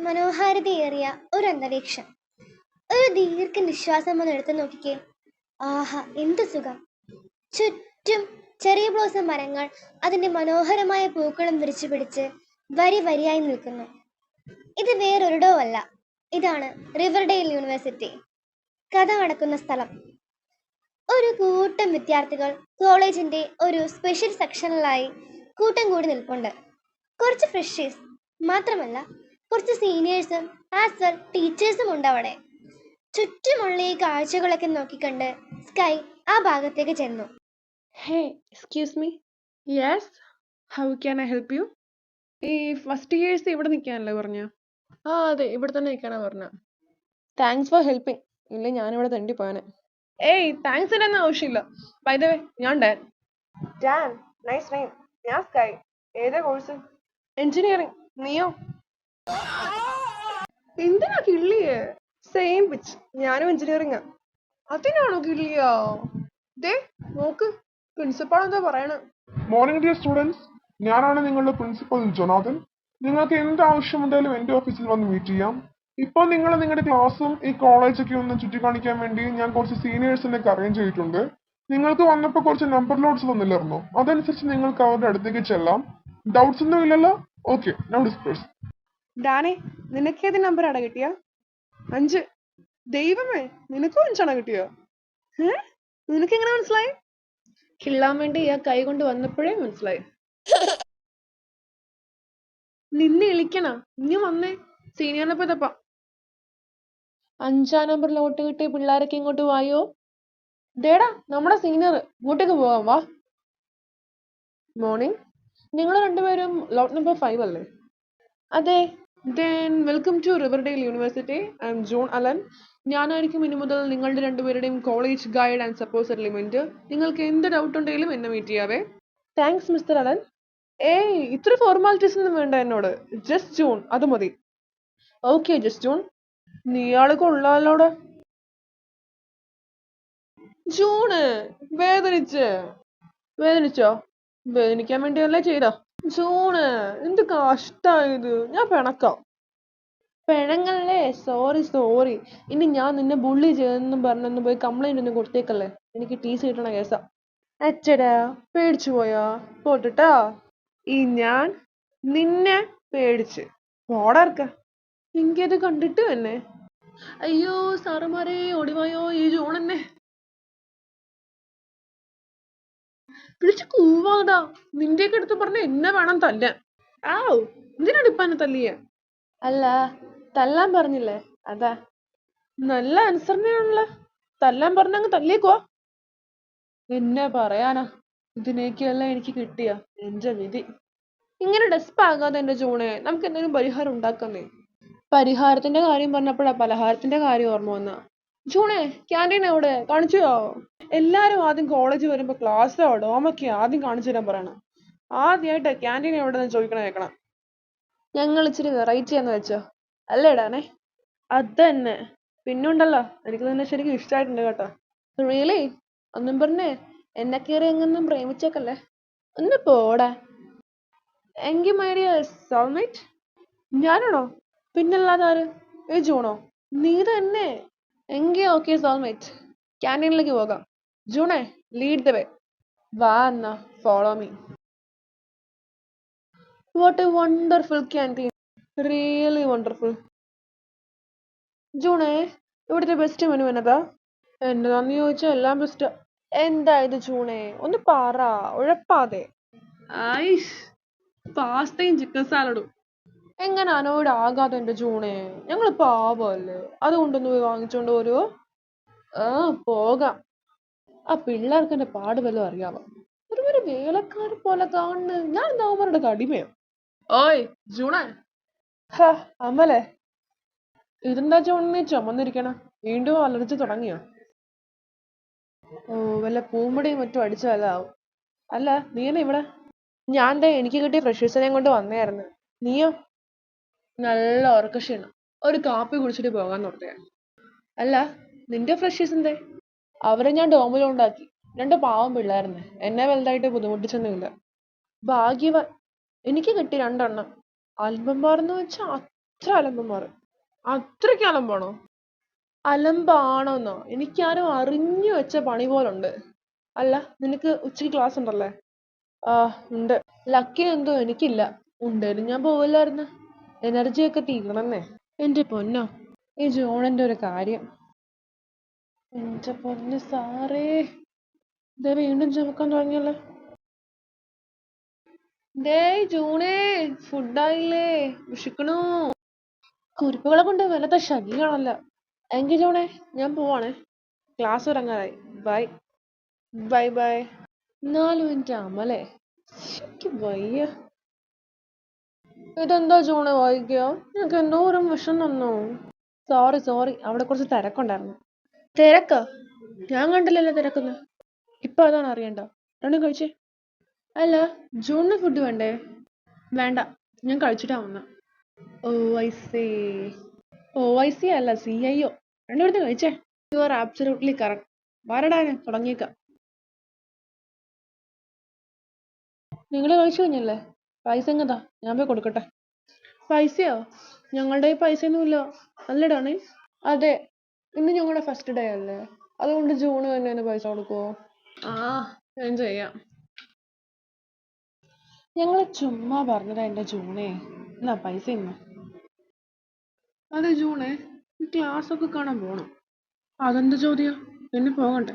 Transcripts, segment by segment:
മനോഹാരിതയേറിയ ഒരു അന്തരീക്ഷം. ഒരു ദീർഘനിശ്വാസം ഒന്ന് എടുത്തു നോക്കിക്കേ. ആഹാ, എന്ത് സുഖം! ചുറ്റും ചെറിയ ബ്ലോസം മരങ്ങൾ അതിന്റെ മനോഹരമായ പൂക്കളും വിരിച്ചു പിടിച്ച് വരി വരിയായി നിൽക്കുന്നു. ഇത് വേറൊരിടോ അല്ല, ഇതാണ് റിവർഡെയിൽ യൂണിവേഴ്സിറ്റി. കഥ നടക്കുന്ന സ്ഥലം. ഒരു കൂട്ടം വിദ്യാർത്ഥികൾ കോളേജിന്റെ ഒരു സ്പെഷ്യൽ സെക്ഷനിലായി കൂട്ടം കൂടി നിൽപ്പുണ്ട്. കുറച്ച് ഫ്രഷേഴ്സ് മാത്രമല്ല, കുറച്ച് സീനിയേഴ്സും ആസ് വെൽ ടീച്ചേഴ്സും ഉണ്ട് അവിടെ. ചുറ്റുമുള്ള ഈ കാഴ്ചകളൊക്കെ നോക്കിക്കണ്ട് സ്കൈ ആ ഭാഗത്തേക്ക് ചെന്നു. Hey, excuse me. Yes, how can I help you? ഈ ഫസ്റ്റ് ഇയേഴ്സ് ഇവിടെ നിൽക്കാനല്ലേ പറഞ്ഞ? അതെ, ഇവിടെ തന്നെ നിൽക്കാനാ പറഞ്ഞ. Thanks for helping. ഇല്ല, ഞാനിവിടെ തെണ്ടി പോയാനെ. ഏയ്, താങ്ക്സിന്റെ ഒന്നും ആവശ്യമില്ല. ബൈ ദ വേ, ഞാൻ ഡാൻ. Dan, nice name. ഞാൻ സ്കൈ. ഏതാ കോഴ്സ്? എഞ്ചിനീയറിംഗ്. നീയോ? എന്തിനാ കിള്ളിയേ? Same pitch. ഞാനും എഞ്ചിനീയറിംഗാ. അതിനാണോ കിള്ളിയോ? ദേ നോക്ക്, പ്രിൻസിപ്പാൾ എന്താ പറയണ? മോർണിംഗ് ഡിയർ സ്റ്റുഡൻസ്, ഞാനാണ് നിങ്ങളുടെ പ്രിൻസിപ്പൽ ജൊനാഥൻ. നിങ്ങൾക്ക് എന്ത് ആവശ്യമുണ്ടായാലും എൻ്റെ ഓഫീസിൽ വന്ന് മീറ്റ് ചെയ്യാം. ഇപ്പോൾ നിങ്ങൾ നിങ്ങളുടെ ക്ലാസ്സും ഈ കോളേജൊക്കെ ഒന്ന് ചുറ്റിക്കാണിക്കാൻ വേണ്ടി ഞാൻ കുറച്ച് സീനിയേഴ്സിനൊക്കെ അറേഞ്ച് ചെയ്തിട്ടുണ്ട്. നിങ്ങൾക്ക് വന്നപ്പോൾ കുറച്ച് നമ്പർ നോട്ട്സ് തന്നില്ലായിരുന്നോ? അതനുസരിച്ച് നിങ്ങൾക്ക് അവരുടെ അടുത്തേക്ക് ചെല്ലാം. ഡൗട്ട്സ് ഒന്നും ഇല്ലല്ലോ? Okay, now discuss. ഡാനെ, നിനക്ക് ഏത് നമ്പറാണ് കിട്ടിയ? 5. ദൈവമേ, നിനക്കും 5ആണോ കിട്ടിയ? നിനക്ക് എങ്ങനെ മനസ്സിലായി? കിള്ളാൻ വേണ്ടി ആ കൈ കൊണ്ട് വന്നപ്പോഴേ മനസ്സിലായി. നിന്നെ ഇളിക്കണ? ഇനി വന്നേ, സീനിയറിനെ പോയി തപ്പാ. 5ആം നമ്പർ ലോട്ട് കിട്ടിയ പിള്ളേരൊക്കെ ഇങ്ങോട്ട് വായോ. ദേടാ, നമ്മുടെ സീനിയർ, ഇങ്ങോട്ടേക്ക് പോവാം, വാ. മോർണിംഗ്. നിങ്ങൾ രണ്ടുപേരും ലോട്ട് നമ്പർ 5 അല്ലേ? അതെ. Then welcome to Riverdale university. I am John Allen. ഞാനായിരിക്കും ഇനി മുതൽ നിങ്ങളുടെ രണ്ടുപേരുടെയും college guide and suppose element. നിങ്ങൾക്ക് എന്ത് ഡൗട്ട് ഉണ്ടെങ്കിലും എന്നെ മീറ്റ് ചെയ്യാവേ. Thanks mister Allen. ഏയ്, ഇത്ര ഫോർമാലിറ്റീസ് ഒന്നും വേണ്ട എന്നോട്. ജസ്റ്റ് ജൂൺ, അത് മതി. Okay just June. നീയാള് കൊള്ളാലോടെ. ജൂണ്, വേദനിച്ചോ? വേദനിക്കാൻ വേണ്ടിയല്ലേ ചെയ്തോ? ജൂണ്, എന്ത് കഷ്ടായത്. ഞാൻ പിണക്കാം. പിണങ്ങല്ലേ. സോറി. ഇനി ഞാൻ നിന്നെ ബുള്ളി ചെയ്തെന്നും പറഞ്ഞൊന്നും പോയി കംപ്ലൈന്റ് ഒന്നും കൊടുത്തേക്കല്ലേ. എനിക്ക് ടീസ് കിട്ടണ കേസാ. അച്ചടാ, പേടിച്ചു പോയാ? പോട്ടട്ടാ. ഈ ഞാൻ നിന്നെ പേടിച്ച് പോടാർക്ക. എനിക്കത് കണ്ടിട്ട് തന്നെ. അയ്യോ സാറുമാരെ, ഓടിവായോ, ഈ ജൂൺ എന്നെ വിളിച്ചു കൂവാതാ. നിന്റെയൊക്കെ എടുത്ത് പറഞ്ഞ എന്നെ വേണം തല്ലാൻ. ആവ്, എന്തിനാണ് ഇപ്പൊ എന്നെ തല്ലിയ? അല്ല, തല്ലാൻ പറഞ്ഞില്ലേ, അതാ. നല്ല അനുസരണയാണല്ലോ. തല്ലാൻ പറഞ്ഞങ്ങ് തല്ലിയേക്കുവാ. എന്നെ പറയാനാ, ഇതിനേക്കല്ല എനിക്ക് കിട്ടിയ എന്റെ വിധി. ഇങ്ങനെ ഡെസ്പ് ആകാതെ എന്റെ ജൂണെ, നമുക്ക് എന്തെങ്കിലും പരിഹാരം ഉണ്ടാക്കുന്നേ. പരിഹാരത്തിന്റെ കാര്യം പറഞ്ഞപ്പോഴാ പലഹാരത്തിന്റെ കാര്യം ഓർമ്മ വന്ന. ജൂണെ, ക്യാൻറ്റീൻ എവിടെ? കാണിച്ചോ? എല്ലാരും ആദ്യം കോളേജ് വരുമ്പോ ക്ലാസ്സിലോ ഡോമൊക്കെ ആദ്യം കാണിച്ചു തരാൻ പറയണം. ആദ്യമായിട്ട് ക്യാൻറ്റീൻ എവിടെന്ന് ചോദിക്കണ കേൾക്കണം. ഞങ്ങൾ ഇച്ചിരി വെറൈറ്റി എന്ന് വെച്ചോ അല്ലേ ഡാനെ? അതന്നെ. പിന്നുണ്ടല്ലോ, എനിക്ക് നിന്നെ ശരിക്കും ഇഷ്ടമായിട്ടുണ്ട് കേട്ടോ. റിയലി? ഒന്നും പറഞ്ഞേ എന്നെ കയറി എങ്ങൊന്നും പ്രേമിച്ചേക്കല്ലേ. ഒന്ന് പോടാ. എങ്കിൽ മൈഡിയ സോൾമേറ്റ്. ഞാനാണോ? പിന്നല്ലാതെ ആര്? ഏ ജൂണോ? നീ തന്നെ. എങ്കിൽ ഓക്കെ സോൾമേറ്റ്, ക്യാൻറ്റീനിലേക്ക് പോകാം. ജൂണേ, ലീഡ് ദ വേ. വാ എന്നാ, follow me. What a wonderful canteen. Really wonderful. ജൂണേ, ഇവിടുത്തെ ബെസ്റ്റ് മെനു എന്നതാ? എന്നതാന്ന് ചോദിച്ചാൽ എല്ലാം ബെസ്റ്റാ. എന്താ ഇത് ജൂണേ, ഒന്ന് പറ, ഉഴപ്പാതെ. ഐഷ്, പാസ്തയും ചിക്കൻ സാലഡും. എങ്ങനെ അനോയിഡ് ആകാതെ എന്റെ ജൂണേ? ഞങ്ങള് പാവല്ലേ, അതുകൊണ്ടൊന്ന് പോയി വാങ്ങിച്ചോണ്ട് വരുവോ? പോകാം. ആ പിള്ളേർക്ക് എന്റെ പാട് വല്ലതും അറിയാമോ? ഒരു വേലക്കാരെ പോലെ കാണുന്നു. ഞാൻ എന്താ അവരുടെ അടിമയോ? ഓയ് ജൂണേ. അമ്മലേ, ഇതെന്താ ജൂണിനെ ചുമന്നിരിക്കണ? വീണ്ടും അലർജി തുടങ്ങിയോ? ഓ, വല്ല പൂമ്പടിയും മറ്റും അടിച്ചതല്ലാവും. അല്ല, നീ എന്നാ ഇവിടെ? ഞാൻ ദേ എനിക്ക് കിട്ടിയ ഫ്രഷേഴ്സിനെയും കൊണ്ട് വന്നതായിരുന്നു. നീയോ? നല്ല ഉറക്കക്ഷീണം. ഒരു കാപ്പി കുടിച്ചിട്ട് പോകാൻ നോർത്തയാ. അല്ല, നിന്റെ ഫ്രഷേഴ്സ് എന്തേ? അവരെ ഞാൻ ഡോമിലുണ്ടാക്കി. 2 പാവം പിള്ളേരുന്ന്. എന്നെ വലുതായിട്ട് ബുദ്ധിമുട്ടിച്ചൊന്നുമില്ല. ഭാഗ്യവാൻ. എനിക്ക് കിട്ടി 2 എണ്ണം. ആൽബം ബാർ എന്ന് വെച്ചാൽ ഇത്ര അലമ്പന്മാർ അത്രയ്ക്ക് അലമ്പാണോ? അലമ്പാണോന്നോ? എനിക്കാരും അറിഞ്ഞു വെച്ച പണി പോലുണ്ട്. അല്ല, നിനക്ക് ഉച്ചയ്ക്ക് ക്ലാസ് ഉണ്ടല്ലേ? ആ, ഉണ്ട്. ലക്കി എന്തോ എനിക്കില്ല. ഉണ്ടേലും ഞാൻ പോവില്ലായിരുന്നു. എനർജിയൊക്കെ തീർന്നേ. എന്റെ പൊന്നോ, ഈ ജോണിന്റെ ഒരു കാര്യം. എന്റെ പൊന്ന് സാറേ, ദേ വീണ്ടും ചുമക്കാൻ തുടങ്ങിയല്ലോ. ഡേയ് ജൂണേ, ഫുഡായില്ലേ? വിശക്കണു. കുരുപ്പുകളെ കൊണ്ട് വല്ലാത്ത ശല്യമാണല്ലോ. എങ്കിൽ ജോണേ, ഞാൻ പോവാണേ. ക്ലാസ് തുടങ്ങാറായി. Bye bye bye. 4 മിനിറ്റ് അമലേ, എനിക്ക് വയ്യ. ഇതെന്താ ജൂണെ വായിക്കുക? നിനക്ക് എന്തോരം വിഷം തന്നോ? സോറി സോറി, അവിടെ കുറച്ച് തിരക്കുണ്ടായിരുന്നു. തിരക്കാ? ഞാൻ കണ്ടില്ലല്ലോ തിരക്കുന്നു. ഇപ്പൊ അതാണ് അറിയണ്ട. രണ്ടും കഴിച്ചേ. അല്ല, ജൂണിന് ഫുഡ് വേണ്ടേ? വേണ്ട, ഞാൻ കഴിച്ചിട്ടാ വന്ന. Oh I see. Oh I see അല്ല, CIO. രണ്ടുപേർത്ത് കഴിച്ചേ. You are absolutely correct. വരടാനെ, തുടങ്ങിയേക്കാം. നിങ്ങൾ കഴിച്ചു കഴിഞ്ഞല്ലേ? പൈസ എങ്ങതാ, ഞാൻ പോയി കൊടുക്കട്ടെ. പൈസയോ? ഞങ്ങളുടെ പൈസയൊന്നുമില്ല. അല്ലടാണേ? അതെ, ഇന്ന് ഞങ്ങളുടെ ഫസ്റ്റ് ഡേ അല്ലേ, അതുകൊണ്ട് ജൂണ് തന്നെ പൈസ കൊടുക്കുവോ? ആ, ഞാൻ ചെയ്യാം. ഞങ്ങൾ ചുമ്മാ പറഞ്ഞതാ എന്റെ ജൂണേ. എന്നാ പൈസ ഇന്ന്. അതെ ജൂണേ, ക്ലാസ് ഒക്കെ കാണാൻ പോണം. അതെന്ത് ചോദ്യം? പിന്നെ പോകണ്ടേ?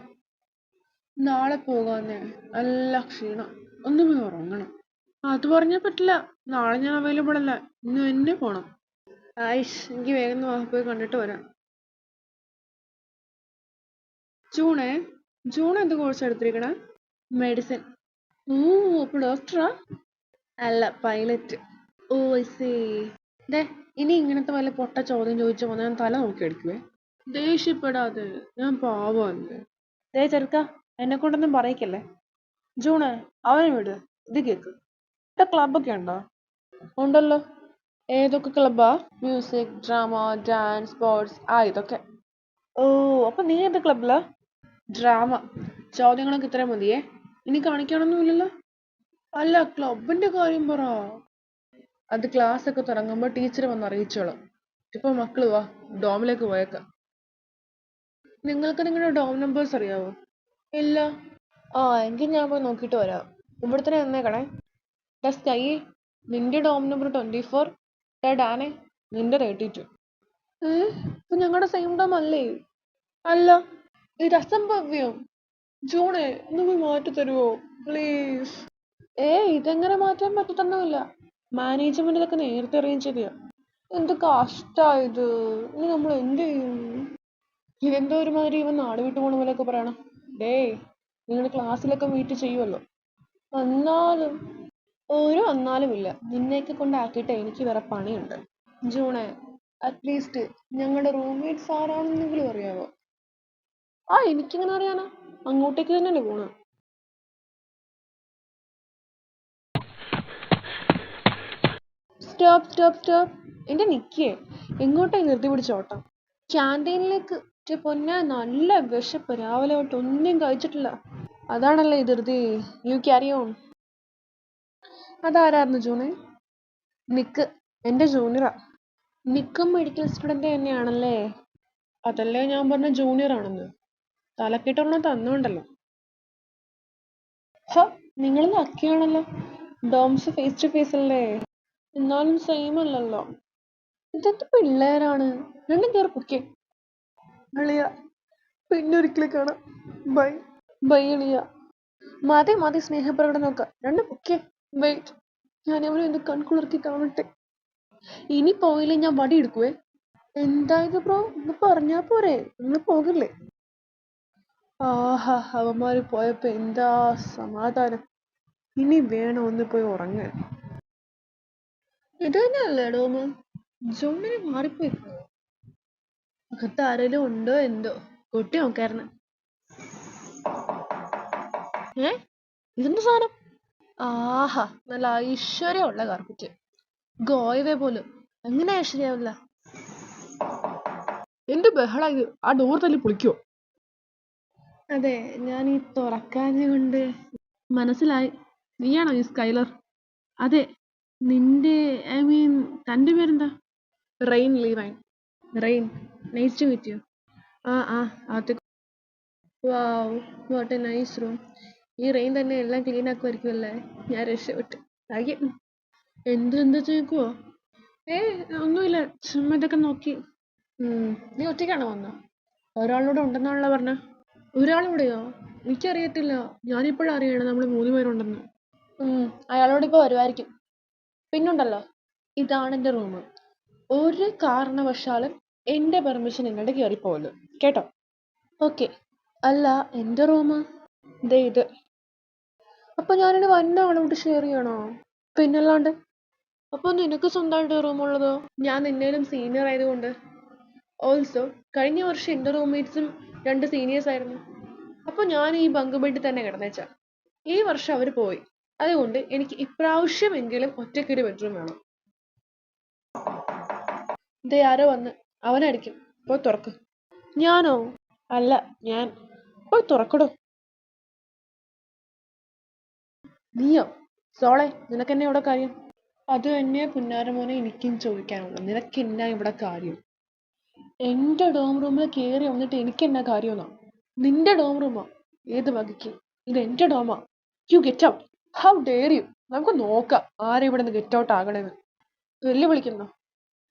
നാളെ പോകാന്നേ. നല്ല ക്ഷീണം, ഒന്ന് പോയി ഉറങ്ങണം. അത് പറഞ്ഞാ പറ്റില്ല. നാളെ ഞാൻ അവൈലബിൾ അല്ല. ഇന്ന് തന്നെ പോണം. ആയിഷ്, എനിക്ക് വേഗം പോയി കണ്ടിട്ട് വരാം. ജൂണേ, ജൂൺ എന്ത് കോഴ്സ് എടുത്തിരിക്കണേ? മെഡിസിൻ. ഓ, അപ്പൊ ഡോക്ടറാ? അല്ല, പൈലറ്റ്. Oh I see. ദേ, ഇനി ഇങ്ങനത്തെ വല്ല പൊട്ട ചോദ്യം ചോദിച്ചു വന്നാൽ ഞാൻ തല നോക്കി അടിക്കുവേ. ദേഷ്യപ്പെടാതെ, ഞാൻ പാവല്ലേ. ദേ ചെറുക്ക, എന്നെ കൊണ്ടൊന്നും പറയിക്കല്ലേ. ജൂണ്, അവനെ വിട്. ഇത് കേക്ക്. ഇവിടെ ക്ലബൊക്കെ ഉണ്ടോ? ഉണ്ടല്ലോ. ഏതൊക്കെ ക്ലബ്ബാ? മ്യൂസിക്, ഡ്രാമ, ഡാൻസ്, സ്പോർട്സ്, ഇതൊക്കെ. ഓ, അപ്പൊ നീ ഏത് ക്ലബിലാ? ഡ്രാമ. ചോദ്യങ്ങളൊക്കെ ഇത്രയും മതിയേ? ഇനി കാണിക്കാനൊന്നുമില്ലല്ലോ? അല്ല, ക്ലബിന്റെ കാര്യം പറ. അത് ക്ലാസ് ഒക്കെ തുടങ്ങുമ്പോ ടീച്ചർ വന്ന് അറിയിച്ചോളാം. ഇപ്പൊ മക്കള് വാ, ഡോമിലേക്ക് പോയേക്കാം. നിങ്ങൾക്ക് നിങ്ങളുടെ ഡോം നമ്പേഴ്സ് അറിയാവോ? ഇല്ല. എങ്കിൽ ഞാൻ പോയി നോക്കിയിട്ട് വരാം. ഇവിടെ തന്നെ നിന്നേക്കണേ. സ്കൈ, നിന്റെ ഡോം നമ്പർ 24. ഡാനെ, നിന്റെ 32. ഇപ്പൊ ഞങ്ങളുടെ സെയിം ഡോം അല്ലേ? അല്ല, ഇത് അസംഭവ്യം. ജൂണേ, ഒന്ന് പോയി മാറ്റി തരുവോ പ്ലീസ്? ഇതെങ്ങനെ മാറ്റാൻ പറ്റത്തൊന്നുമില്ല. മാനേജ്മെന്റ് ഇതൊക്കെ നേരത്തെ അറേഞ്ച് ചെയ്തയാ. എന്ത് കഷ്ടായത്. ഇനി നമ്മൾ എന്ത് ചെയ്യും? ഇതെന്തോ ഒരുമാതിരി ഇവൻ നാട് വിട്ടു പോണ പോലെയൊക്കെ പറയണം. നിങ്ങളുടെ ക്ലാസ്സിലൊക്കെ മീറ്റ് ചെയ്യുമല്ലോ. വന്നാലും ഒരു വന്നാലുമില്ല. നിന്നെയൊക്കെ കൊണ്ടാക്കിയിട്ട് എനിക്ക് വേറെ പണിയുണ്ട്. ജൂണേ, അറ്റ്ലീസ്റ്റ് ഞങ്ങളുടെ റൂംമേറ്റ്സ് ആരാണെന്നെങ്കിലും അറിയാവോ? എനിക്കെങ്ങനെ അറിയാനാ? അങ്ങോട്ടേക്ക് തന്നെയല്ലേ പോണ. Stop stop stop. എന്റെ നിക്കിയേ, എങ്ങോട്ടേ നിർത്തി പിടിച്ചോട്ടം? ക്യാൻറ്റീനിലേക്ക്. പൊന്നെ, നല്ല വിശപ്പ്. രാവിലെ തൊട്ട് ഒന്നും കഴിച്ചിട്ടില്ല. അതാണല്ലേ ഈ ധൃതി. You carry on. അതാരായിരുന്നു ജൂണേ? നിക്ക്, എന്റെ ജൂനിയറാ. നിക്കും മെഡിക്കൽ സ്റ്റുഡന്റ് തന്നെയാണല്ലേ? അതല്ലേ ഞാൻ പറഞ്ഞ ജൂനിയർ ആണെന്ന്. തലക്കെട്ടൊരെണ്ണം തന്നോണ്ടല്ലോ. നിങ്ങൾ ലക്കിയാണല്ലോ. ഡോംസ് ഫേസ് ടു ഫേസ് അല്ലേ? എന്നാലും സെയിം അല്ലല്ലോ. ഇതെന്ത് പിള്ളേരാണ്. രണ്ടും കയറി പൊക്കെ. എളിയ, പിന്നെ ഒരിക്കലും കാണാം. ബൈ ബൈ എളിയ. മതി മതി സ്നേഹപ്രകടനമൊക്കെ. രണ്ടും പൊക്കെ. വെയിറ്റ്, ഞാൻ അവനെ ഒന്ന് കൺകുളിർക്കി കാണട്ടെ. ഇനി പോയില്ലേ ഞാൻ വടി എടുക്കുവേ. എന്തായത് ബ്രോ, ഒന്ന് പറഞ്ഞാ പോരെ? നിങ്ങൾ പോകില്ലേ? അവന്മാര് പോയപ്പോ എന്താ സമാധാനം. ഇനി വേണം ഒന്ന് പോയി ഉറങ്ങാൻ. ഇത് തന്നെയല്ലേ ഡോമ്? ജോണിനെ മാറിപ്പോയി. അകത്ത് ആരെങ്കിലും ഉണ്ടോ എന്തോ? കൊട്ടി നോക്കായിരുന്നു. ഇതെന്ത് സാധനം? നല്ല ഐശ്വര്യമുള്ള കാർപ്പറ്റ്. ഗോയവേ പോലും. എങ്ങനെ ഐശ്വര്യാവില്ല? എന്ത് ബഹള ഇത്? ആ ഡോർ തല്ലി പൊളിക്കോ? അതെ, ഞാൻ ഈ തുറക്കാഞ്ഞുകൊണ്ട്. മനസ്സിലായി. നീയാണോ ഈ സ്കൈലർ? അതെ. നിന്റെ തന്റെ പേരെന്താ? Rain Levine. Rain, nice to meet you. ആ അകത്തേക്ക്. Wow, what a nice room. ഈ റെയിൻ തന്നെ എല്ലാം ക്ലീൻ ആക്കുമായിരിക്കുമല്ലേ. ഞാൻ രക്ഷപ്പെട്ടു. ആകെ എന്താ ചോദിക്കുവോ? ഒന്നുമില്ല, ചുമ്മാ ഇതൊക്കെ നോക്കി. നീ ഒറ്റയ്ക്കാണോ വന്ന? ഒരാളൂടെ ഉണ്ടെന്നാണല്ലോ പറഞ്ഞ. ഒരാളിവിടെയോ? എനിക്കറിയത്തില്ല. ഞാനിപ്പോഴും അറിയണം നമ്മൾ 3 പേരുണ്ടെന്ന്. അയാളോട് ഇപ്പോൾ വരുമായിരിക്കും. പിന്നുണ്ടല്ലോ, ഇതാണ് എൻ്റെ റൂം. ഒരു കാരണവശാലും എൻ്റെ പെർമിഷൻ ഇങ്ങോട്ട് കയറിപ്പോകല്ലോ, കേട്ടോ? ഓക്കെ. അല്ല, എൻ്റെ റൂം ദേ ഇത്. അപ്പൊ ഞാനിവിടെ വന്ന ആളോട് ഷെയർ ചെയ്യണോ? പിന്നല്ലാണ്ട്. അപ്പൊ നിനക്ക് സ്വന്തമായിട്ട് റൂമുള്ളതോ? ഞാൻ നിന്നേലും സീനിയർ ആയതുകൊണ്ട്. ഓൾസോ കഴിഞ്ഞ വർഷം എൻ്റെ റൂംമേറ്റ്സും 2 സീനിയേഴ്സ് ആയിരുന്നു. അപ്പോൾ ഞാൻ ഈ ബങ്ക് ബെഡിൽ തന്നെ കിടന്നേച്ചാ. ഈ വർഷം അവർ പോയി. അതുകൊണ്ട് എനിക്ക് ഇപ്രാവശ്യമെങ്കിലും ഒറ്റയ്ക്കൊരു ബെഡ്റൂം വേണം. ഇതേ ആരോ വന്ന്. അവനടിക്കും. പോയി തുറക്ക്. ഞാനോ? അല്ല, ഞാൻ. പോയി തുറക്കടോ. നീയോ? സോളെ, നിനക്കെന്നെ ഇവിടെ കാര്യം? അത് തന്നെ പുന്നാരമോനെ എനിക്കും ചോദിക്കാനുള്ളൂ. നിനക്ക് എന്നാ ഇവിടെ കാര്യം? എൻ്റെ ഡോം റൂമിൽ കയറി വന്നിട്ട് എനിക്ക് എന്നാ കാര്യമെന്നോ? നിന്റെ ഡോം റൂമോ? ഏത് വകയ്ക്ക്? ഇത് എൻ്റെ ഡോമാ. You get out. How dare you? നമുക്ക് നോക്കാം ആരെ ഇവിടെ നിന്ന് ഗെറ്റ് ഔട്ട് ആകണമെന്ന്. വെല്ലുവിളിക്കുന്നോ?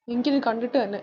എനിക്കിത് കണ്ടിട്ട് തന്നെ